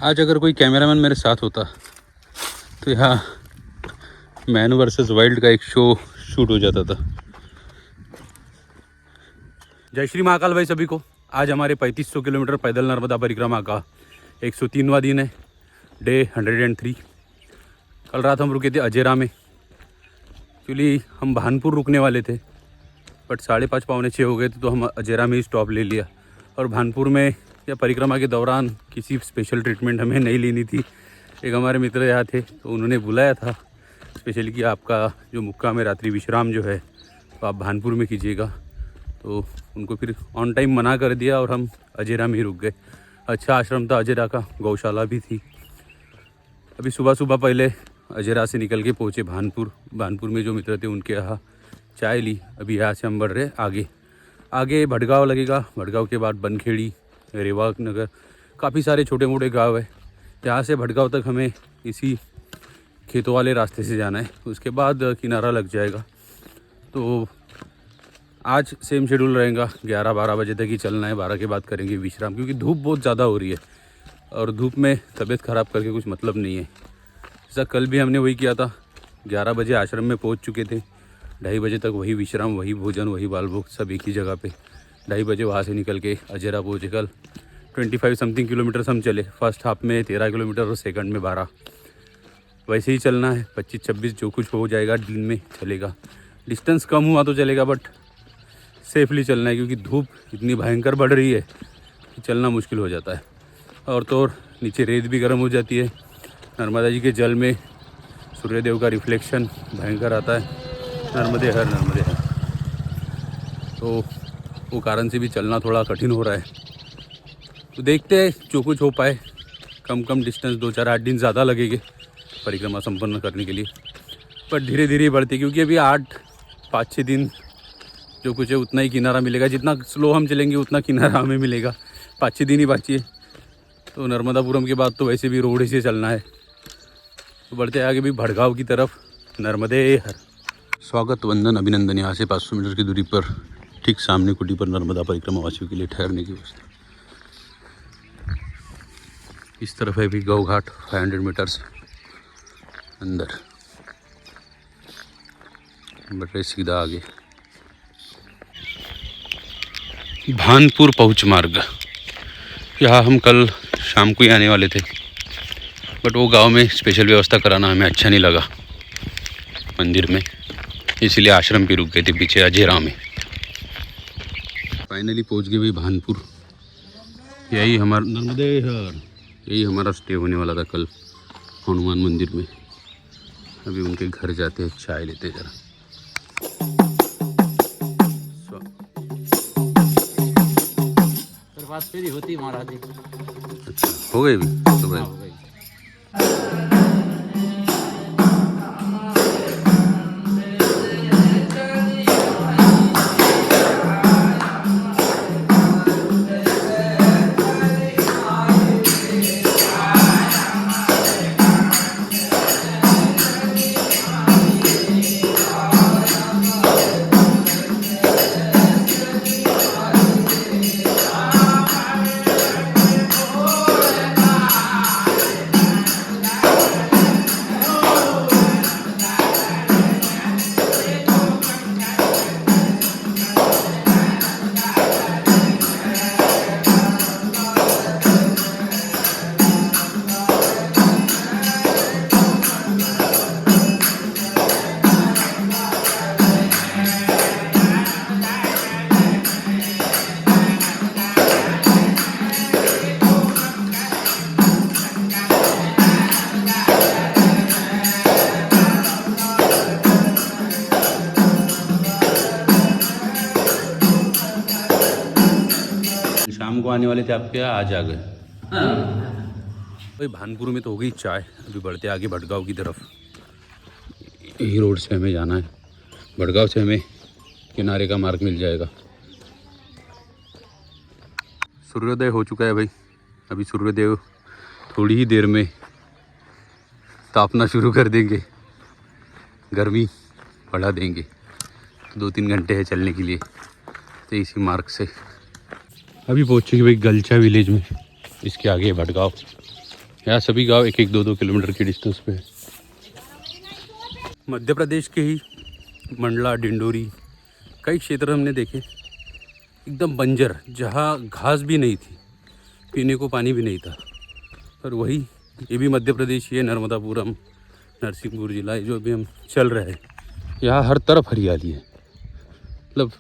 आज अगर कोई कैमरामैन मेरे साथ होता तो यहाँ मैन वर्सेस वाइल्ड का एक शो शूट हो जाता था। जय श्री महाकाल भाई सभी को। आज हमारे 3500 किलोमीटर पैदल नर्मदा परिक्रमा का 103वां दिन है, डे 103। कल रात हम रुके थे अजेरा में। एक्चुअली हम भानपुर रुकने वाले थे, बट 5:30 पौने 6 हो गए थे, तो हम अजेरा में ही स्टॉप ले लिया। और भानपुर में या परिक्रमा के दौरान किसी स्पेशल ट्रीटमेंट हमें नहीं लेनी थी। एक हमारे मित्र यहाँ थे, तो उन्होंने बुलाया था स्पेशली कि आपका जो मुक्का में रात्रि विश्राम जो है तो आप भानपुर में कीजिएगा। तो उनको फिर ऑन टाइम मना कर दिया और हम अजेरा में ही रुक गए। अच्छा आश्रम था अजेरा का, गौशाला भी थी। अभी सुबह सुबह पहले अजेरा से निकल के पहुँचे भानपुर में जो मित्र थे उनके यहाँ चाय ली। अभी यहाँ से हम बढ़ रहे आगे भटगांव लगेगा। भटगांव के बाद बनखेड़ी, रेवा नगर, काफ़ी सारे छोटे मोटे गांव है। यहाँ से भटगांव तक हमें इसी खेतों वाले रास्ते से जाना है, उसके बाद किनारा लग जाएगा। तो आज सेम शेड्यूल रहेगा, 11-12 बजे तक ही चलना है। 12 के बाद करेंगे विश्राम, क्योंकि धूप बहुत ज़्यादा हो रही है और धूप में तबीयत ख़राब करके कुछ मतलब नहीं है। जैसा कल भी हमने वही किया था, 11 बजे आश्रम में पहुँच चुके थे, 2:30 बजे तक वही विश्राम, वही भोजन, वही बाल भोग, सब एक ही जगह पे। 2:30 बजे वहाँ से निकल के अजेरा पहुँचे। कल 25 समथिंग किलोमीटर्स हम चले। फर्स्ट हाफ में 13 किलोमीटर और सेकंड में 12। वैसे ही चलना है, 25-26 जो कुछ हो जाएगा दिन में चलेगा। डिस्टेंस कम हुआ तो चलेगा, बट सेफली चलना है, क्योंकि धूप इतनी भयंकर बढ़ रही है कि चलना मुश्किल हो जाता है। और तो और नीचे रेत भी गर्म हो जाती है। नर्मदा जी के जल में सूर्यदेव का रिफ्लेक्शन भयंकर आता है। नर्मदे हर, तो वो कारण से भी चलना थोड़ा कठिन हो रहा है। तो देखते हैं जो कुछ हो पाए। कम डिस्टेंस, 2-4-8 दिन ज़्यादा लगेंगे परिक्रमा संपन्न करने के लिए, पर धीरे धीरे बढ़ती, क्योंकि अभी 8-5-6 दिन जो कुछ है उतना ही किनारा मिलेगा। जितना स्लो हम चलेंगे उतना किनारा हमें मिलेगा। 5-6 दिन ही बाकी है। तो नर्मदापुरम के बाद तो वैसे भी रोड से चलना है। तो बढ़ते आगे भी भटगांव की तरफ। नर्मदे हर। स्वागत, वंदन, अभिनंदन। यहाँ से 500 मीटर की दूरी पर ठीक सामने कुटी पर नर्मदा परिक्रमा वासियों के लिए ठहरने की व्यवस्था। इस तरफ है भी गौ घाट, 500 मीटर्स अंदर। बढ़े सीधा आगे। भानपुर पहुँच मार्ग। यहाँ हम कल शाम को ही आने वाले थे, बट वो गांव में स्पेशल व्यवस्था कराना हमें अच्छा नहीं लगा मंदिर में, इसलिए आश्रम पे रुक गए थे पीछे अजेरा में। फाइनली पहुंच गए भाई भानपुर। यही हमारा स्टे होने वाला था कल हनुमान मंदिर में। अभी उनके घर जाते हैं, चाय लेते हैं जरा। होती महाराज। अच्छा, हो गए भी सुबह। शाम को आने वाले थे आपके यहाँ, आज आ गए। भाई भानपुर में तो हो गई चाय। अभी बढ़ते आगे भटगांव की तरफ। यही रोड से हमें जाना है। भटगांव से हमें किनारे का मार्ग मिल जाएगा। सूर्योदय हो चुका है भाई। अभी सूर्यदेव थोड़ी ही देर में तापना शुरू कर देंगे, गर्मी बढ़ा देंगे। 2-3 घंटे है चलने के लिए, तो इसी मार्ग से अभी पहुँचे भाई गलचा विलेज में। इसके आगे भटगांव। यहाँ सभी गांव 1-1, 2-2 किलोमीटर की डिस्टेंस पे है। मध्य प्रदेश के ही मंडला, डिंडोरी कई क्षेत्र हमने देखे एकदम बंजर, जहाँ घास भी नहीं थी, पीने को पानी भी नहीं था। और वही ये भी मध्य प्रदेश ही है, नर्मदापुरम, नरसिंहपुर जिला जो भी हम चल रहे हैं, यहाँ हर तरफ हरियाली है। मतलब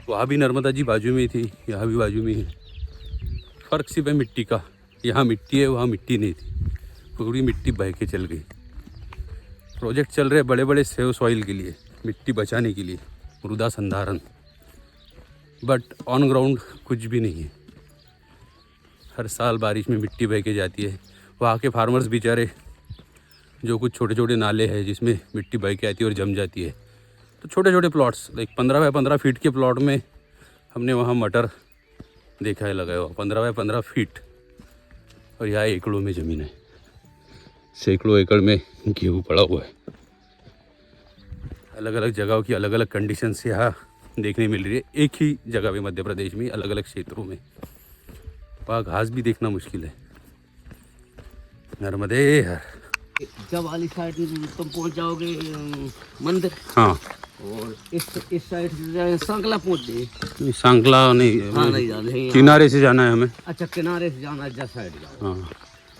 वहाँ भी नर्मदा जी बाजू में ही थी, यहाँ भी बाजू में ही। फ़र्क सिर्फ है मिट्टी का, यहाँ मिट्टी है, वहाँ मिट्टी नहीं थी, पूरी मिट्टी बह के चल गई। प्रोजेक्ट चल रहे बड़े बड़े सेव सॉइल के लिए, मिट्टी बचाने के लिए, मृदा संधारण, बट ऑन ग्राउंड कुछ भी नहीं है। हर साल बारिश में मिट्टी बह के जाती है। वहाँ के फार्मर्स बेचारे, जो कुछ छोटे छोटे नाले हैं जिसमें मिट्टी बह के आती है और जम जाती है, तो छोटे छोटे प्लॉट्स, लाइक 15 बाय 15 फीट के प्लॉट में हमने वहाँ मटर देखा है लगाया हुआ, 15 बाय 15 फीट। और यहाँ एकड़ों में ज़मीन है, सैकड़ों एकड़ में गेहूँ पड़ा हुआ है। अलग अलग जगहों की अलग अलग कंडीशंस यहाँ देखने मिल रही है, एक ही जगह पे मध्य प्रदेश में, अलग अलग क्षेत्रों में। वहाँ घास भी देखना मुश्किल है। नर्मदे हर। जब वाली साइड तुम पहुंच जाओगे मंदिर, हाँ, और इस साइड से सांकला पहुंच जाए। सांकला नहीं, हाँ नहीं जाना है, किनारे से जाना है हमें। अच्छा किनारे से जाना है, जब साइड जाओ। हाँ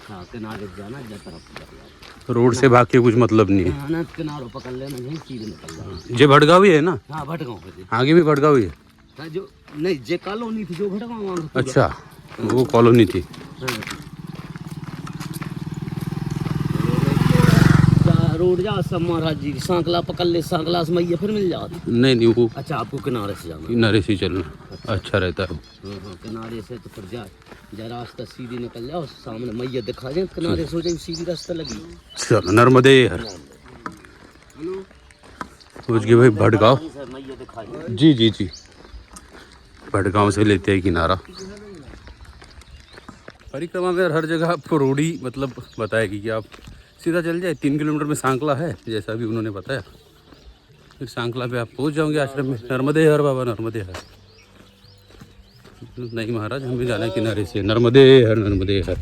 हाँ किनारे से जाना, जब तरफ जाओ। रोड से भाग के कुछ मतलब नहीं है। हाँ ना, किनारों पकड़ लेना, यहीं सीधे निकल जाना। जे भटगावी है ना? हाँ भटगांव पे, आगे भी भटगावी है। हाँ जो नहीं, जे कॉलोनी थी जो भटगांव। अच्छा, वो कॉलोनी थी। रोड जा सब महाराज जी, सांकला पकड़ ले, सांकला से मैया फिर मिल जाती। नहीं वो अच्छा आपको किनारे से जाना, किनारे से चलना अच्छा रहता है। हाँ किनारे से तो फिर जा रास्ता सीधी निकल जाओ, सामने मैया दिखा जाए, किनारे से हो जाए, सीधी रास्ता लगी। चलो नर्मदे हर। सोच के भाई भटगांव, मैया दिखा जाए। जी जी जी, भटगांव से लेते हैं किनारा। परिक्रमा में हर जगह आपको रोड ही मतलब बताएगी कि आप सीधा चल जाए। 3 किलोमीटर में सांकला है, जैसा भी उन्होंने बताया। फिर सांकला पे आप पहुंच जाओगे आश्रम में। नर्मदे हर बाबा, नर्मदे हर। नहीं महाराज, हमें जाना है किनारे से। नर्मदे हर, नर्मदे हर।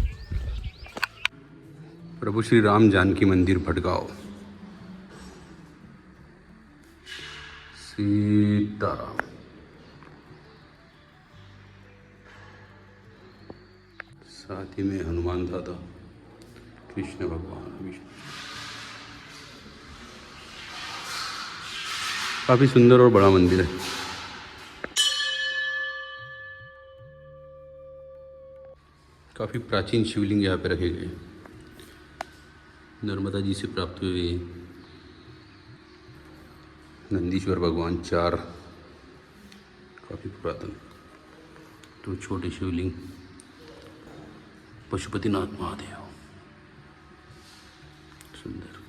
प्रभु श्री राम जानकी मंदिर भटगांव। सीताराम। साथ ही में हनुमान दादा, कृष्ण भगवान, विष्णु। काफी सुंदर और बड़ा मंदिर है। काफी प्राचीन शिवलिंग यहाँ पे रखे गए, नर्मदा जी से प्राप्त हुए। नंदीश्वर भगवान 4, काफी पुरातन। तो छोटे शिवलिंग पशुपतिनाथ महादेव, सुंदर।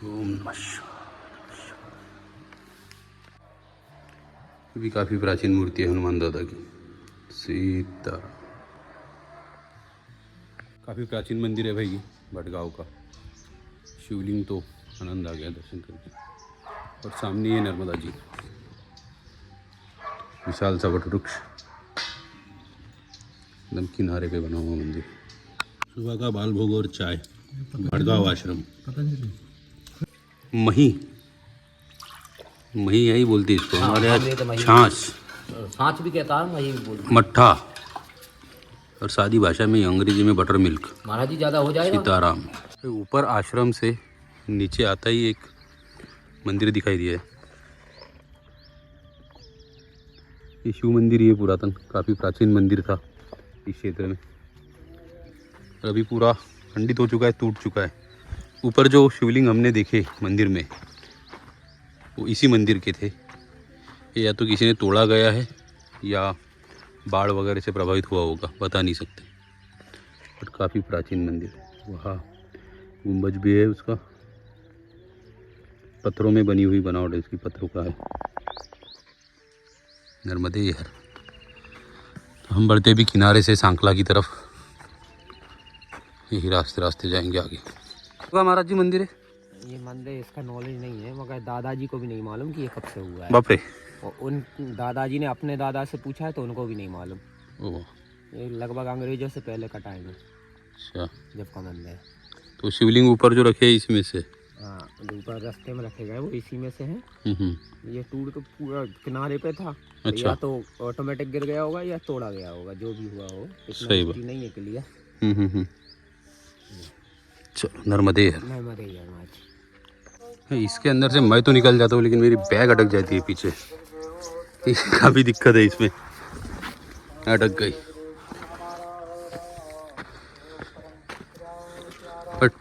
ओम नमः शिवाय। भी काफ़ी प्राचीन मूर्ति है हनुमान दादा की। सीता, काफ़ी प्राचीन मंदिर है भाई भटगांव का। शिवलिंग तो आनंद आ गया दर्शन करके। और सामने है नर्मदा जी, विशाल सा वट वृक्ष, एकदम किनारे पे बना हुआ मंदिर। सुबह का बाल भोग और चाय, भटगांव आश्रम। मही, मही यही बोलती है इसको हमारे यहाँ। छाछ, छाछ भी कहता है, मही भी बोलती। मट्ठा, और सादी भाषा में अंग्रेजी में बटर मिल्क। महाराज जी ज़्यादा हो जाएगा। सीताराम। ऊपर आश्रम से नीचे आता ही एक मंदिर दिखाई दिया है। ये शिव मंदिर, ये पुरातन काफ़ी प्राचीन मंदिर था इस क्षेत्र में। अभी पूरा खंडित हो चुका है, टूट चुका है। ऊपर जो शिवलिंग हमने देखे मंदिर में, वो इसी मंदिर के थे। ये या तो किसी ने तोड़ा गया है या बाढ़ वगैरह से प्रभावित हुआ होगा, बता नहीं सकते। बट काफ़ी प्राचीन मंदिर है। वहाँ गुंबज भी है उसका, पत्थरों में बनी हुई बनावट है इसकी, पत्थरों का है। नर्मदे हर। तो हम बढ़ते भी किनारे से सांकला की तरफ। यही रास्ते रास्ते जाएंगे आगे। महाराज जी मंदिर है ये मंदिर, इसका नॉलेज नहीं है, मगर दादाजी को भी नहीं मालूम कि ये कब से हुआ है। बाप रे। और उन दादाजी ने अपने दादा से पूछा है तो उनको भी नहीं मालूम। ओह, ये लगभग अंग्रेजों से पहले का टाइम है अच्छा। जब का मंदिर है। तो शिवलिंग ऊपर जो रखे है इसमें से? हाँ, ऊपर रास्ते में रखे गए वो इसी में से हैं। ये टूट के पूरा किनारे पे था। तो अच्छा। या तो ऑटोमेटिक गिर गया होगा या तोड़ा गया होगा, जो भी हुआ हो। सही बात नहीं है क्लियर। चलो नर्मदे। नर्मदे महाराज। इसके अंदर से मैं तो निकल जाता हूँ, लेकिन मेरी बैग अटक जाती है पीछे। काफ़ी दिक्कत है इसमें, अटक गई। बट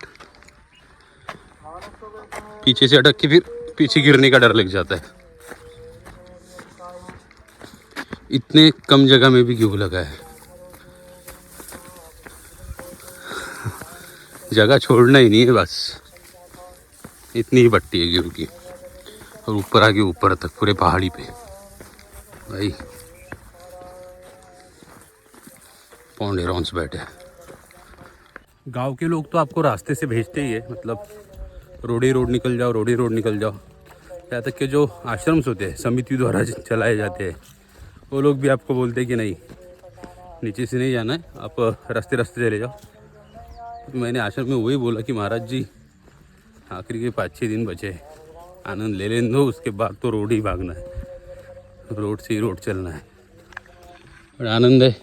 पीछे से अटक के फिर पीछे गिरने का डर लग जाता है। इतने कम जगह में भी क्यों लगा है? जगह छोड़ना ही नहीं है बस, इतनी ही पट्टी है गिर की। और ऊपर आगे ऊपर तक पूरे पहाड़ी पे भाई पौंडेरॉन्स बैठे। गांव के लोग तो आपको रास्ते से भेजते ही है, मतलब रोड ही रोड निकल जाओ, रोड ही रोड निकल जाओ। यहाँ तक कि जो आश्रम्स होते हैं समिति द्वारा चलाए जाते हैं, वो लोग भी आपको बोलते हैं कि नहीं, नीचे से नहीं जाना है, आप रास्ते रास्ते चले जाओ। तो मैंने आश्रम में वही बोला कि महाराज जी आखिरी के 5-6 दिन बचे, आनंद ले लेने दो, उसके बाद तो रोड ही भागना है, रोड से ही रोड चलना है। और आनंद है,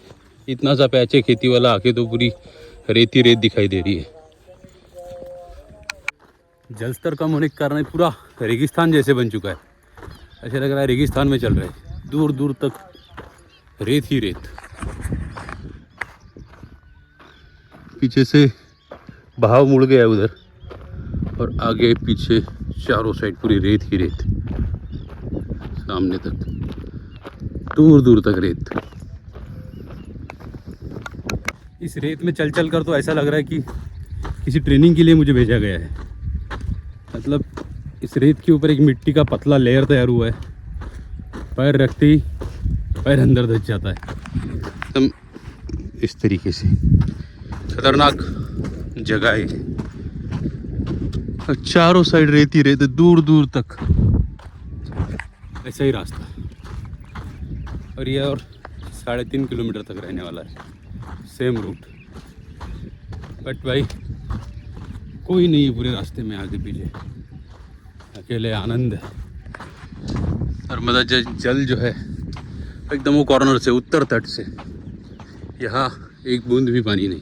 इतना सा पैच है खेती वाला, आके तो पूरी रेत ही रेत दिखाई दे रही है। जल स्तर कम होने के कारण पूरा रेगिस्तान जैसे बन चुका है। ऐसा लग रहा है रेगिस्तान में चल रहे हैं, दूर दूर तक रेत ही रेत। पीछे से बहाव मुड़ गया उधर, और आगे पीछे चारों साइड पूरी रेत ही रेत, सामने तक दूर दूर तक रेत। इस रेत में चल चल कर तो ऐसा लग रहा है कि किसी ट्रेनिंग के लिए मुझे भेजा गया है। मतलब इस रेत के ऊपर एक मिट्टी का पतला लेयर तैयार हुआ है, पैर रखते ही पैर अंदर धस जाता है एकदम। इस तरीके से खतरनाक जगह है, चारों साइड रेत ही रेत, दूर दूर तक ऐसा ही रास्ता। और ये और 3.5 किलोमीटर तक रहने वाला है, सेम रूट। बट भाई कोई नहीं है पूरे रास्ते में आगे पीछे, अकेले आनंद है। नर्मदा जल जो है एकदम वो कॉर्नर से, उत्तर तट से, यहाँ एक बूंद भी पानी नहीं।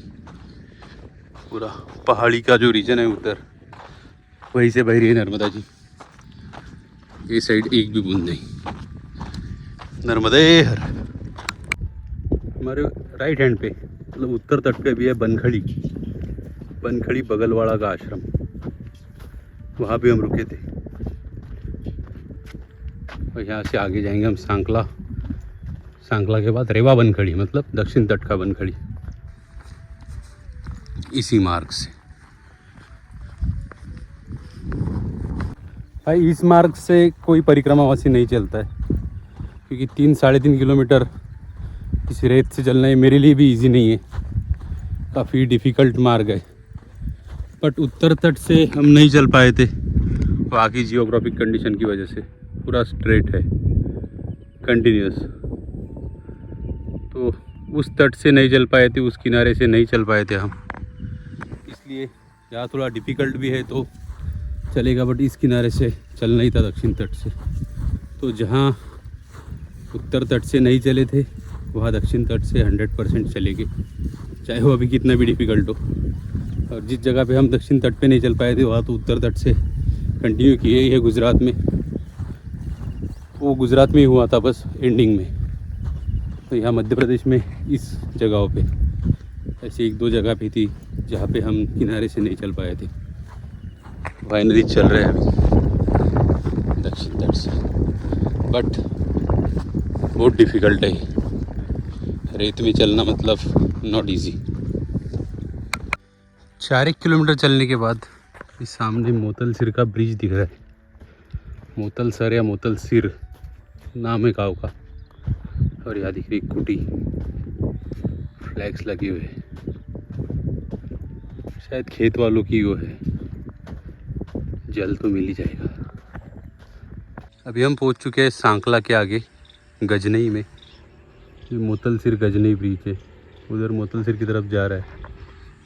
पूरा पहाड़ी का जो रीजन है उधर, वहीं से बह रही है नर्मदा जी। ये साइड एक भी बूंद नहीं। नर्मदे हर। हमारे राइट हैंड पे, मतलब उत्तर तट पे भी है बनखड़ी, बनखड़ी बगलवाड़ा का आश्रम, वहाँ भी हम रुके थे। और यहाँ से आगे जाएंगे हम सांकला, सांकला के बाद रेवा बनखड़ी, मतलब दक्षिण तट का बनखड़ी, इसी मार्ग से। भाई इस मार्ग से कोई परिक्रमावासी नहीं चलता है, क्योंकि 3-3.5 किलोमीटर इस रेत से चलना है मेरे लिए भी इजी नहीं है, काफ़ी डिफ़िकल्ट मार्ग है। बट उत्तर तट से हम नहीं चल पाए थे, वहाँ की जियोग्राफिक कंडीशन की वजह से। पूरा स्ट्रेट है, कंटिन्यूस, तो उस तट से नहीं चल पाए थे, उस किनारे से नहीं चल पाए थे हम, इसलिए यहाँ थोड़ा डिफ़िकल्ट भी है तो चलेगा। बट इस किनारे से चलना ही था, दक्षिण तट से। तो जहाँ उत्तर तट से नहीं चले थे, वहाँ दक्षिण तट से 100% चलेंगे, चाहे वो अभी कितना भी डिफ़िकल्ट हो। और जिस जगह पे हम दक्षिण तट पे नहीं चल पाए थे, वहाँ तो उत्तर तट से कंटिन्यू किए ही है। गुजरात में, वो गुजरात में ही हुआ था बस एंडिंग में। तो यहाँ मध्य प्रदेश में इस जगहों पे ऐसी 1-2 जगह भी थी जहाँ पे हम किनारे से नहीं चल पाए थे। फाइनली चल रहे हैं अभी दक्षिण तट से, बट बहुत डिफ़िकल्ट है, रेत में चलना मतलब नॉट इजी। 4 किलोमीटर चलने के बाद इस सामने मोतल सिर का ब्रिज दिख रहा है। मोतल सर या मोतल सिर नाम है गाँव का। और यहाँ दिख रही कुटी, फ्लैग्स लगे हुए हैं। शायद खेत वालों की वो है, जल तो मिल ही जाएगा। अभी हम पहुंच चुके हैं सांकला के आगे गजनई में। ये मोतलसिर गजनई ब्रिज है, उधर मोतलसिर की तरफ जा रहा है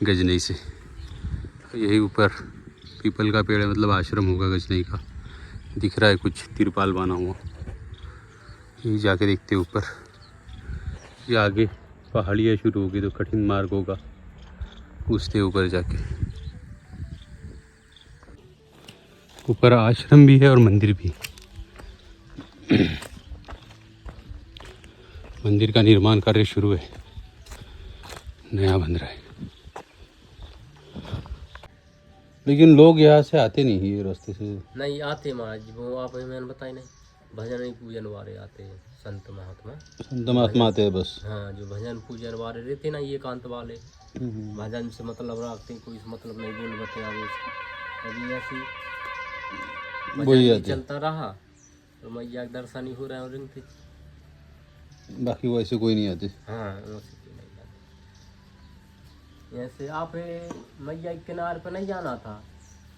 गजनई से। यही ऊपर पीपल का पेड़ है, मतलब आश्रम होगा गजनई का। दिख रहा है कुछ तिरपाल बना हुआ, यही जाके देखते हैं ऊपर। ये आगे पहाड़ियाँ शुरू होगी तो कठिन मार्ग होगा, उसके ऊपर जाके। ऊपर आश्रम भी है और मंदिर भी। मंदिर का निर्माण कार्य शुरू है, नया बन रहा है। लेकिन लोग यहाँ से आते नहीं है, ये रास्ते से नहीं आते महाराज जी, वो आप मैंने बताई नहीं, भजन ही पूजन वाले आते हैं, संत महात्मा आते हैं बस। हाँ, जो भजन पूजन वाले रहते ना, ये एकांत वाले भजन से मतलब रखते, कोई मतलब नहीं बोल बते आगे। अभी ऐसी भजन चलता रहा तो मैया के दर्शन ही हो रहे हैं रिंगते, बाकी वैसे कोई नहीं आते। हाँ वैसे कोई नहीं आते। ऐसे आप मैया के किनारे पर नहीं जाना था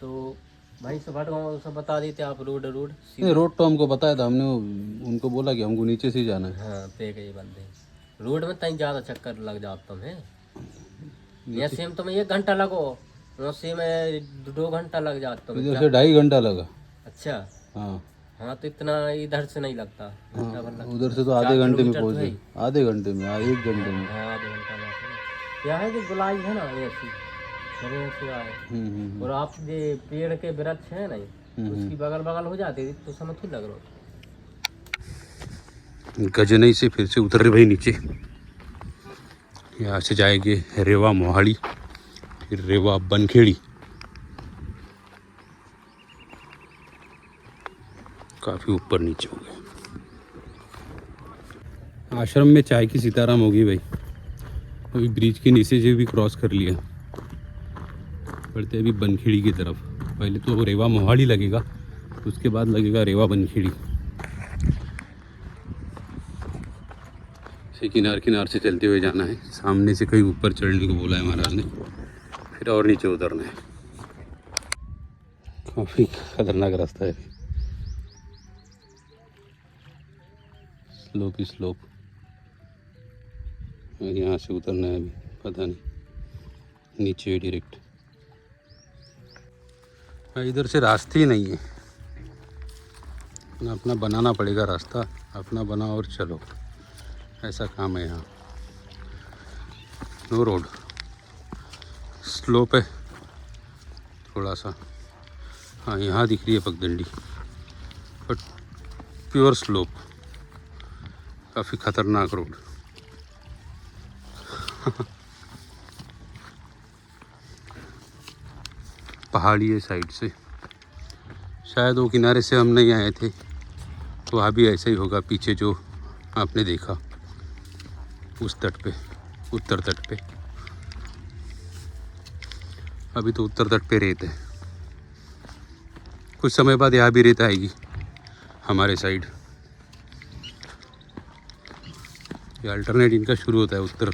तो भाई सब भटगांव सब बता देते आप, रोड रोड तो हमको बताया था, हमने उनको बोला कि हमको नीचे से ही जाना है। हाँ पे गए बंदे रोड में तई ज़्यादा चक्कर लग जाता तुम्हें। ऐसे में तुम्हें 1 घंटा लगो, वैसे में 2 घंटा लग जाता इधर से 2.5 घंटा लगा। अच्छा हाँ हाँ, तो इतना इधर से नहीं लगता, उधर से तो आधे घंटे में पहुँचे, आधे घंटे में, 1 घंटे में। हाँ आधे घंटा में। क्या है कि गुलाई है ना ऐसी से आए, और आप ये पेड़ के वृक्ष है नहीं, उसकी बगल बगल हो जाती तो समझ ही लग रहा। गजनई से फिर से उतर रहे भाई नीचे। यहाँ से जाएंगे रेवा मोहाली, फिर रेवा बनखेड़ी। काफ़ी ऊपर नीचे हो गए। आश्रम में चाय की सीताराम होगी भाई। अभी ब्रिज के नीचे से भी क्रॉस कर लिया, बढ़ते अभी बनखेड़ी की तरफ। पहले तो रेवा मोहाली लगेगा, उसके बाद लगेगा रेवा बनखेड़ी। से किनार से चलते हुए जाना है। सामने से कहीं ऊपर चढ़ने को बोला है महाराज ने, फिर और नीचे उतरना है। काफ़ी खतरनाक रास्ता है, स्लोप ही स्लोप। यहाँ से उतरना है, अभी पता नहीं, नीचे डायरेक्ट। इधर से रास्ते ही नहीं है, अपना बनाना पड़ेगा रास्ता, अपना बनाओ और चलो, ऐसा काम है यहाँ। नो रोड, स्लोप है थोड़ा सा। हाँ यहाँ दिख रही है पगडंडी, बट प्योर स्लोप, काफ़ी खतरनाक रोड। पहाड़ी है साइड से, शायद वो किनारे से हम नहीं आए थे, तो वहाँ भी ऐसा ही होगा। पीछे जो आपने देखा उस तट पे, उत्तर तट पे, अभी तो उत्तर तट पे रेत है। कुछ समय बाद यहाँ भी रेत आएगी हमारे साइड। ये अल्टरनेट इनका शुरू होता है, उत्तर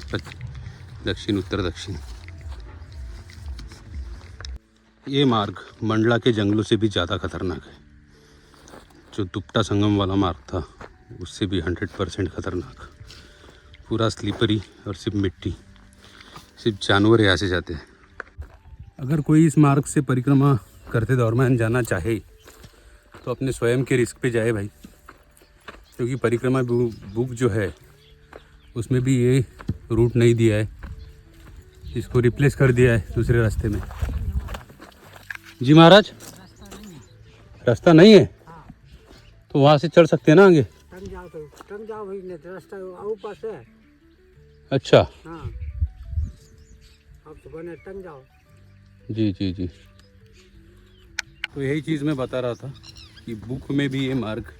दक्षिण, उत्तर दक्षिण। ये मार्ग मंडला के जंगलों से भी ज़्यादा खतरनाक है। जो दुपट्टा संगम वाला मार्ग था उससे भी 100% खतरनाक। पूरा स्लीपरी और सिर्फ मिट्टी, सिर्फ जानवर यहाँ से जाते हैं। अगर कोई इस मार्ग से परिक्रमा करते दौरान जाना चाहे तो अपने स्वयं के रिस्क पे जाए भाई, क्योंकि परिक्रमा बुक जो है उसमें भी ये रूट नहीं दिया है, इसको रिप्लेस कर दिया है दूसरे रास्ते में। जी महाराज, रास्ता नहीं है तो वहाँ से चढ़ सकते हैं ना आगे? टंग जाओ भाई, नहीं तो रास्ता ऊपर से। अच्छा हाँ अब तो बने, टंग जाओ। जी जी जी। तो यही चीज़ मैं बता रहा था कि बुक में भी ये मार्ग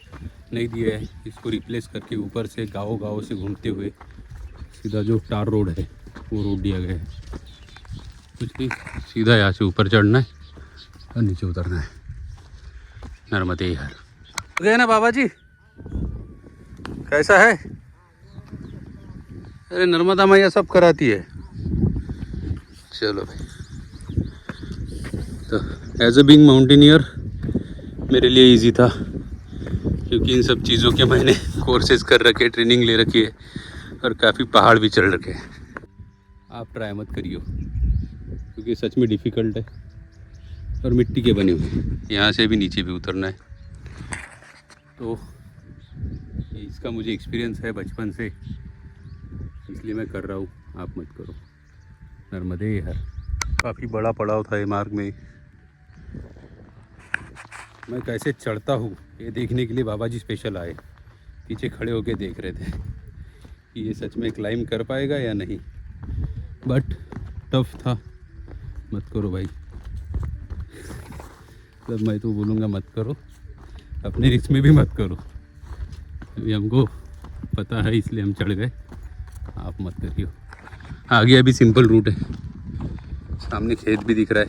नहीं दिया है, इसको रिप्लेस करके ऊपर से गाँव से घूमते हुए सीधा जो टार रोड है वो रोड दिया गया है। कुछ नहीं, सीधा यहाँ से ऊपर चढ़ना है और नीचे उतरना है। नर्मदे हर गए ना बाबा जी, कैसा है? अरे नर्मदा मैया सब कराती है। चलो भाई। तो एज अ बीइंग माउंटेनियर मेरे लिए इजी था, क्योंकि इन सब चीज़ों के मैंने कोर्सेज कर रखे, ट्रेनिंग ले रखी है और काफ़ी पहाड़ भी चढ़ रखे हैं। आप ट्राई मत करियो, क्योंकि सच में डिफ़िकल्ट है और मिट्टी के बने हुए हैं। यहाँ से भी नीचे भी उतरना है, तो इसका मुझे एक्सपीरियंस है बचपन से, इसलिए मैं कर रहा हूँ। आप मत करो। नर्मदे हर। काफ़ी बड़ा पड़ाव था ये मार्ग में। मैं कैसे चढ़ता हूँ ये देखने के लिए बाबा जी स्पेशल आए, पीछे खड़े होके देख रहे थे कि ये सच में क्लाइंब कर पाएगा या नहीं। बट टफ था। मत करो भाई, तब मैं तो बोलूँगा मत करो, अपने रिस्क में भी मत करो। अभी हमको पता है इसलिए हम चढ़ गए, आप मत करियो। आगे अभी सिंपल रूट है, सामने खेत भी दिख रहा है,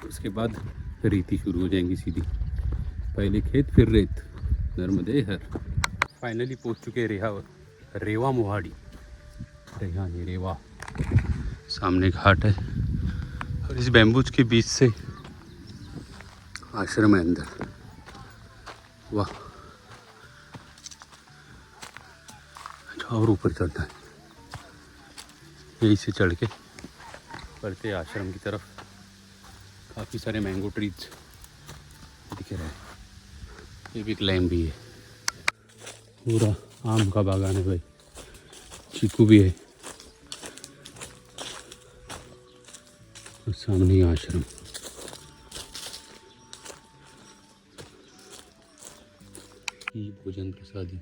उसके बाद रेती शुरू हो जाएंगी सीधी। पहले खेत फिर रेत। नर्मदे हर। फाइनली पहुंच चुके हैं रेवा मोहाड़ी। रेवा सामने घाट है और इस बैम्बूज के बीच से आश्रम है अंदर। वाह, और ऊपर चढ़ना है, यहीं से चढ़ के बढ़ते आश्रम की तरफ। काफ़ी सारे मैंगो ट्रीज दिख रहे हैं, ये भी क्लाइंब भी है। पूरा आम का बागान है भाई, चीकू भी है और सामने ही आश्रम। ये भोजन प्रसादी।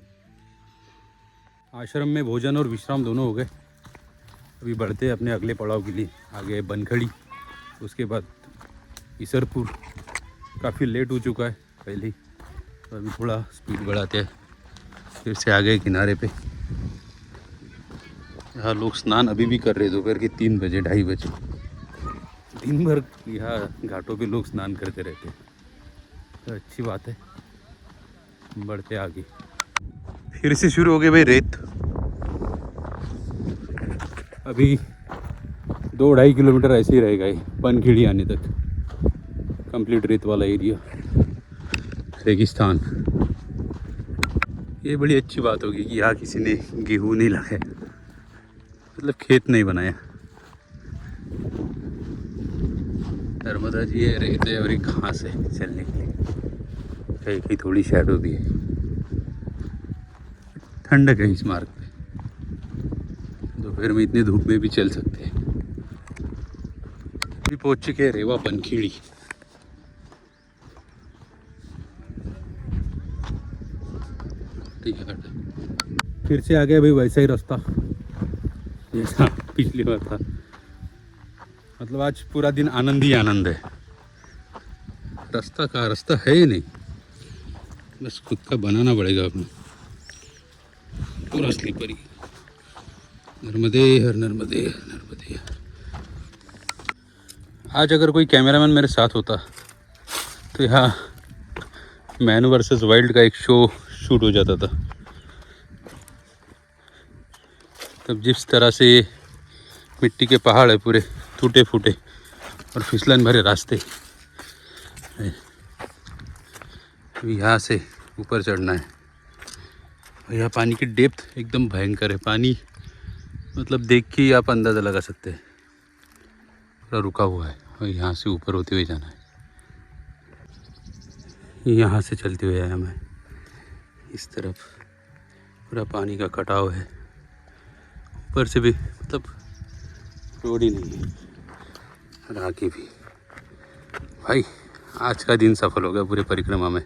आश्रम में भोजन और विश्राम दोनों हो गए। अभी बढ़ते हैं अपने अगले पड़ाव के लिए। आगे बनखड़ी, उसके बाद ईसरपुर। काफ़ी लेट हो चुका है पहले ही, तो अभी थोड़ा स्पीड बढ़ाते हैं। फिर से आ गए किनारे पे। यहाँ लोग स्नान अभी भी कर रहे हैं, दोपहर के 3 बजे 2:30 बजे। दिन भर यहाँ घाटों पे लोग स्नान करते रहते हैं, तो अच्छी बात है। बढ़ते आगे। फिर से शुरू हो गए भाई रेत। अभी 2-2.5 किलोमीटर ऐसे ही रहेगा ये बनखेड़ी आने तक। कंप्लीट रेत वाला एरिया, रेगिस्तान। ये बड़ी अच्छी बात होगी कि यहाँ किसी ने गेहूँ नहीं लगाया, मतलब खेत नहीं बनाया। नर्मदा जी है, रेत है और एक घास है चलने के लिए। कहीं कहीं थोड़ी शैडो भी है। ठंडक है इस मार्ग पे, दोपहर में इतनी धूप में भी चल सकते हैं। अभी पहुँच चुके हैं रेवा बनखेड़ी। फिर से आ गया भाई वैसा ही रास्ता जैसा पिछली बार था। मतलब आज पूरा दिन आनंद ही आनंद है। रास्ता है ही नहीं, बस खुद का बनाना पड़ेगा अपना। पूरा स्लीपरी। नर्मदे हर, नर्मदे हर, नर्मदे हर। आज अगर कोई कैमरामैन मेरे साथ होता तो यहाँ मैन वर्सेस वाइल्ड का एक शो शूट हो जाता था। तब जिस तरह से मिट्टी के पहाड़ है, पूरे टूटे फूटे और फिसलन भरे रास्ते, यहाँ से ऊपर चढ़ना है। और यहाँ पानी की डेप्थ एकदम भयंकर है। पानी मतलब देख के ही आप अंदाज़ा लगा सकते हैं, पूरा रुका हुआ है। और यहाँ से ऊपर होते हुए जाना है। यहाँ से चलते हुए आया मैं इस तरफ। पूरा पानी का कटाव है, ऊपर से भी मतलब रोड ही नहीं है। और आगे भी भाई आज का दिन सफल हो गया पूरे परिक्रमा में।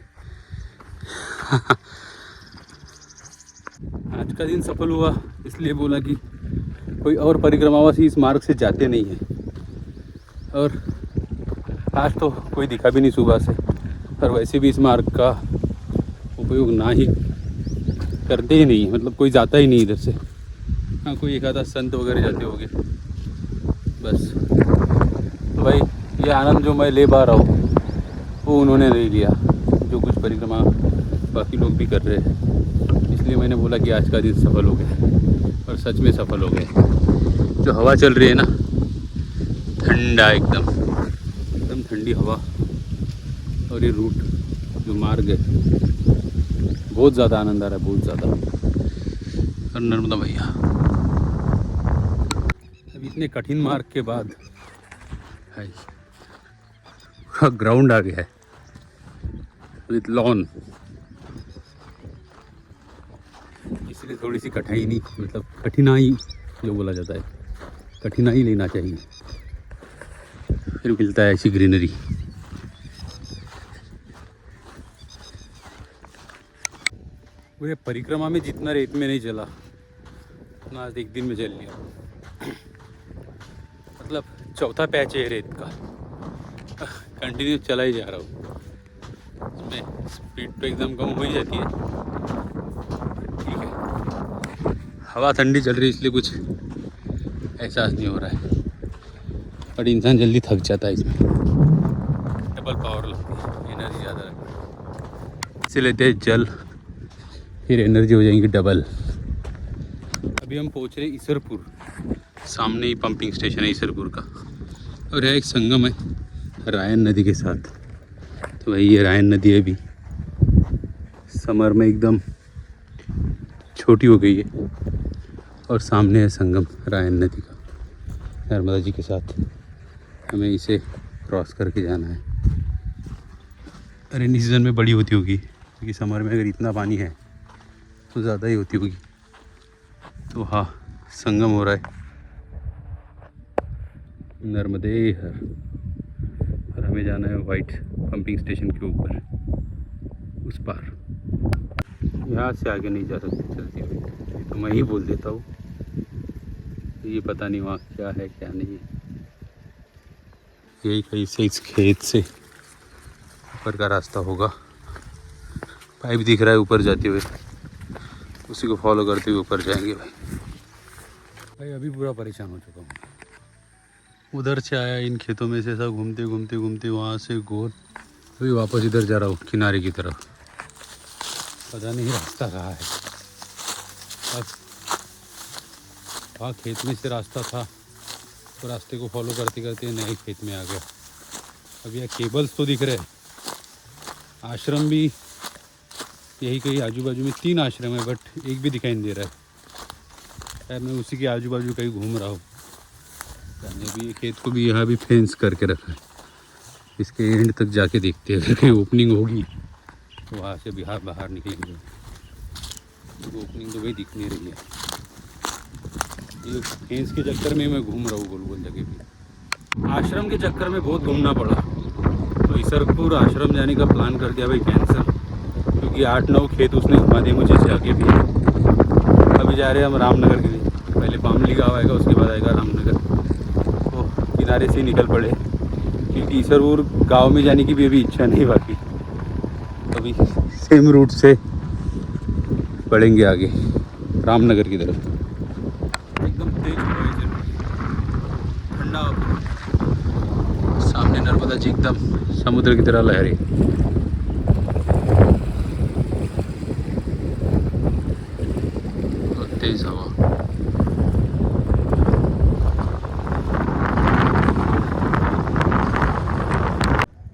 आज का दिन सफल हुआ इसलिए बोला कि कोई और परिक्रमावासी इस मार्ग से जाते नहीं हैं, और आज तो कोई दिखा भी नहीं सुबह से। और वैसे भी इस मार्ग का उपयोग ना ही करते ही नहीं, मतलब कोई जाता ही नहीं इधर से। हाँ, कोई एक आधा संत वगैरह जाते होंगे बस। तो भाई ये आनंद जो मैं ले पा रहा हूँ वो उन्होंने नहीं लिया, जो कुछ परिक्रमा बाकी लोग भी कर रहे हैं। इसलिए मैंने बोला कि आज का दिन सफल हो गया, और सच में सफल हो गए। जो हवा चल रही है ना, ठंडा एकदम एकदम ठंडी हवा और ये रूट जो मार्ग है, बहुत ज़्यादा आनंद आ रहा है, बहुत ज़्यादा। और नर्मदा भैया अब इतने कठिन मार्ग के बाद है पूरा ग्राउंड आ गया है विथ लॉन, इसलिए थोड़ी सी कठिनाई, मतलब कठिनाई जो बोला जाता है, कठिनाई लेना चाहिए, फिर मिलता है ऐसी ग्रीनरी। पूरे परिक्रमा में जितना रेत में नहीं चला उतना आज एक दिन में चल लिया। मतलब चौथा पैच है रेत का, कंटिन्यू चला ही जा रहा हूँ। इसमें स्पीड तो एकदम कम हो ही जाती है, ठीक है। हवा ठंडी चल रही है इसलिए कुछ एहसास नहीं हो रहा है, बट इंसान जल्दी थक जाता है इसमें, डबल पावर लगती है, एनर्जी ज़्यादा लगती है। इसे लेते हैं जल, फिर एनर्जी हो जाएंगी डबल। अभी हम पहुंच रहे ईसरपुर, सामने ही पंपिंग स्टेशन है ईसरपुर का, और यह एक संगम है रायन नदी के साथ। तो वही ये रायन नदी है, अभी समर में एकदम छोटी हो गई है, और सामने है संगम रायन नदी का नर्मदा जी के साथ। हमें इसे क्रॉस करके जाना है। रेनी सीज़न में बड़ी होती होगी, क्योंकि समर में अगर इतना पानी है तो ज़्यादा ही होती होगी। तो हाँ, संगम हो रहा है नर्मदे हर, और हमें जाना है वाइट पंपिंग स्टेशन के ऊपर, उस पार। यहाँ से आगे नहीं जा सकते चलते हुए, तो मैं ही बोल देता हूँ। ये पता नहीं वहाँ क्या है क्या नहीं है। यही कहीं से इस खेत से ऊपर का रास्ता होगा। पाइप दिख रहा है ऊपर जाते हुए, उसी को फॉलो करते हुए ऊपर जाएंगे। भाई अभी पूरा परेशान हो चुका हूँ। उधर से आया, इन खेतों में से सब घूमते घूमते घूमते वहाँ से गोल, अभी वापस इधर जा रहा हूँ किनारे की तरफ। पता नहीं रास्ता कहाँ है। बस वहाँ खेत में से रास्ता था, तो रास्ते को फॉलो करते करते नए खेत में आ गया। अब यह केबल्स तो दिख रहे हैं, आश्रम भी यही कहीं आजू बाजू में 3 आश्रम है, बट एक भी दिखाई नहीं दे रहा है। यार मैं उसी के आजू बाजू कहीं घूम रहा हूँ। अभी ये खेत को भी यहाँ भी फेंस करके रखा है, इसके एंड तक जाके देखते हैं, अगर कहीं ओपनिंग होगी तो वहाँ से बिहार बाहर निकलेंगे। तो ओपनिंग तो वही दिख नहीं रही है। ये फेंस के चक्कर में मैं घूम रहा हूँ गोल गोल जगह भी। आश्रम के चक्कर में बहुत घूमना पड़ा, तो ईसरपुर आश्रम जाने का प्लान कर दिया भाई कैंसिल, क्योंकि 8-9 खेत उसने घुमा दिए मुझे से आगे भी। अभी जा रहे हैं हम रामनगर के लिए, पहले पामली गाँव आएगा, उसके बाद आएगा रामनगर। तो किनारे से निकल पड़े, क्योंकि ईसरपुर गांव में जाने की भी अभी इच्छा नहीं बाकी। अभी सेम रूट से बढ़ेंगे आगे रामनगर की तरफ। एकदम तेज ठंडा, सामने नर्मदा जी एकदम समुद्र की तरह लहरे। और तेज हवा।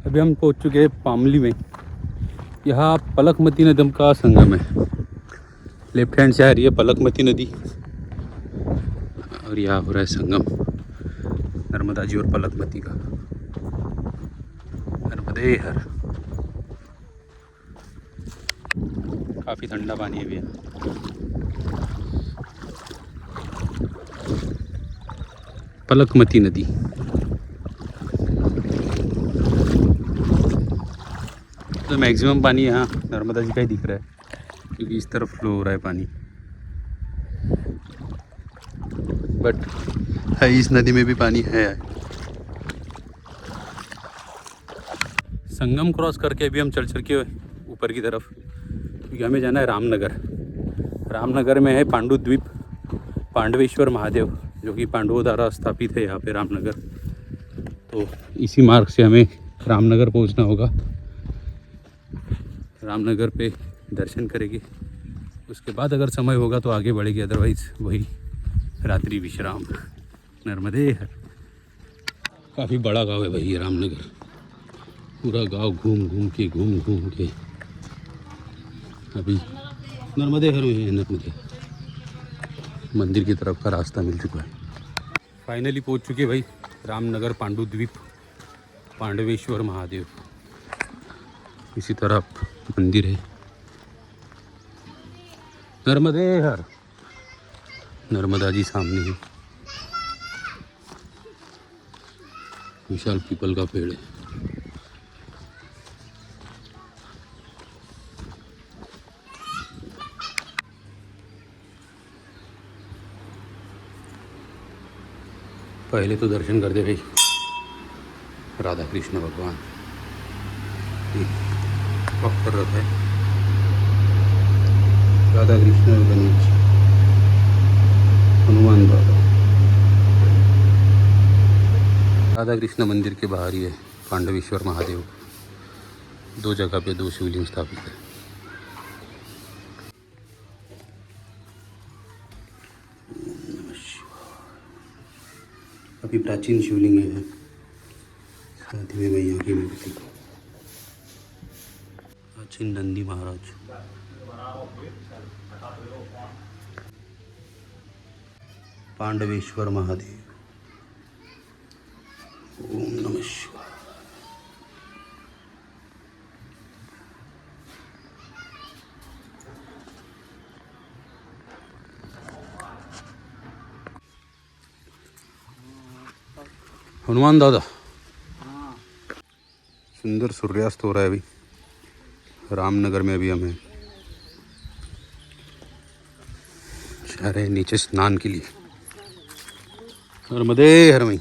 अभी हम पहुंच चुके हैं पामली में। यहाँ पलकमती नदी का संगम है। लेफ्ट हैंड से आ रही है पलकमती नदी, और यहाँ हो रहा है संगम नर्मदा जी और पलकमती का। नर्मदे हर। काफ़ी ठंडा पानी है भैया। पलकमती नदी। तो मैक्सिमम पानी यहाँ नर्मदा जी का ही दिख रहा है, क्योंकि इस तरफ फ्लो हो रहा है पानी। बट है इस नदी में भी पानी है। संगम क्रॉस करके अभी हम चल के ऊपर की तरफ, क्योंकि हमें जाना है रामनगर। रामनगर में है पांडु द्वीप, पांडवेश्वर महादेव, जो कि पांडवों द्वारा स्थापित है यहाँ पे रामनगर। तो इसी मार्ग से हमें रामनगर पहुँचना होगा। रामनगर पे दर्शन करेंगे, उसके बाद अगर समय होगा तो आगे बढ़ेंगे, अदरवाइज़ वही रात्रि विश्राम। नर्मदे हर। काफ़ी बड़ा गाँव है भाई ये रामनगर। पूरा गांव घूम घूम के अभी नर्मदे हर में है। नर्मदे मंदिर की तरफ का रास्ता मिल चुका है। फाइनली पहुंच चुके भाई रामनगर पांडुद्वीप पांडवेश्वर महादेव। इसी तरफ मंदिर है। नर्मदे हर नर्मदा जी सामने है। विशाल पीपल का पेड़ है। पहले तो दर्शन कर दे भाई राधा कृष्ण भगवान। पत्थर रखा है राधा कृष्ण और गणेश हनुमान बाबा। राधा कृष्ण मंदिर के बाहर ही है पांडवेश्वर महादेव। 2 जगह पे 2 शिवलिंग स्थापित है। काफ़ी प्राचीन शिवलिंग है। साथ में मैया की मूर्ति प्राचीन नंदी महाराज। पांडवेश्वर महादेव। ओम नमः शिवाय। हनुमान दादा सुंदर सूर्यास्त हो रहा है अभी रामनगर में। अभी हमें जा रहे हैं नीचे स्नान के लिए। नर्मदे हर में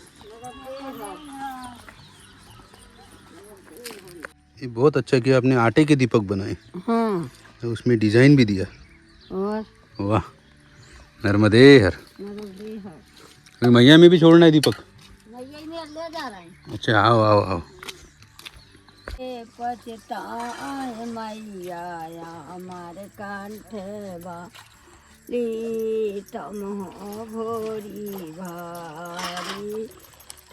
ये बहुत अच्छा किया आपने। आटे के दीपक बनाए। हाँ। तो उसमें डिजाइन भी दिया। और वाह नर्मदे हर। नर्मदे हर। अभी मैया में भी छोड़ना है दीपक। यही में ले जा रहे हैं। अच्छा आओ आओ आओ। पछताए मैया हमारे कंठ बाली तुम हो घोरी भारी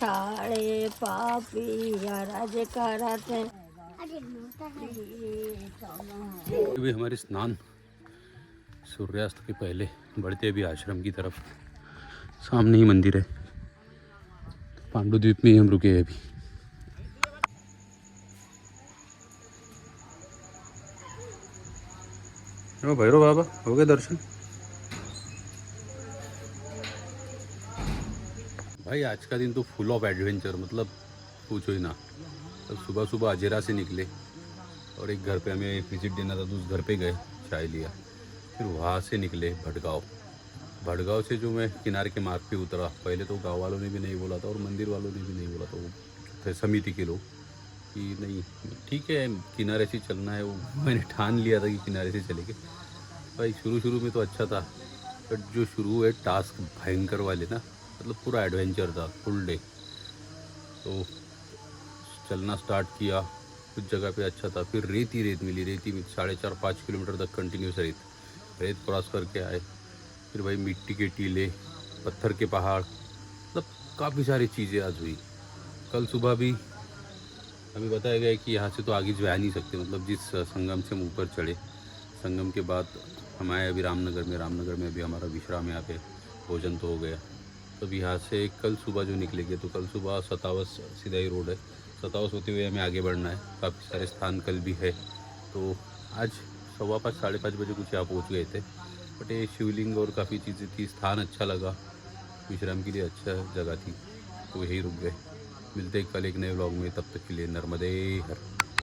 ठाड़े पापी अरज करत। अभी हमारे स्नान सूर्यास्त के पहले बढ़ते अभी आश्रम की तरफ। सामने ही मंदिर है। पांडुद्वीप में ही हम रुके हैं अभी। ओ भैरव बाबा हो गए दर्शन। भाई आज का दिन तो फुल ऑफ एडवेंचर। मतलब पूछो ही ना। तो सुबह सुबह अजेरा से निकले और एक घर पे हमें विजिट देना था तो उस घर पे गए चाय लिया। फिर वहाँ से निकले भटगांव से जो मैं किनारे के मार्ग पे उतरा। पहले तो गांव वालों ने भी नहीं बोला था और मंदिर वालों ने भी नहीं बोला था। वो थे समिति के लोग कि नहीं ठीक है किनारे से चलना है। वो मैंने ठान लिया था कि किनारे से चलेंगे। भाई शुरू में तो अच्छा था बट जो शुरू है टास्क भयंकर वाले ना। मतलब पूरा एडवेंचर था फुल डे। तो चलना स्टार्ट किया। कुछ जगह पे अच्छा था। फिर रेत मिली। रेती में 4.5-5 किलोमीटर तक कंटिन्यूस रेत क्रॉस करके आए। फिर भाई मिट्टी के टीले पत्थर के पहाड़ मतलब काफ़ी सारी चीज़ें आज हुई। कल सुबह भी हमें बताया गया कि यहाँ से तो आगे जा नहीं सकते। मतलब जिस संगम से हम ऊपर चढ़े संगम के बाद हम आए अभी रामनगर में अभी हमारा विश्राम यहाँ पे भोजन तो हो गया। तो अभी यहाँ से कल सुबह जो निकलेंगे तो कल सुबह सतावस सीधा ही रोड है। सतावस होते हुए हमें आगे बढ़ना है। काफ़ी सारे स्थान कल भी है। तो आज 5:15 साढ़े 5 बजे कुछ यहाँ पहुँच गए थे। बट ये शिवलिंग और काफ़ी चीज़ें थी। स्थान अच्छा लगा। विश्राम के लिए अच्छा जगह थी तो यहीं रुक गए। मिलते कल एक नए व्लॉग में। तब तक के लिए नर्मदे हर।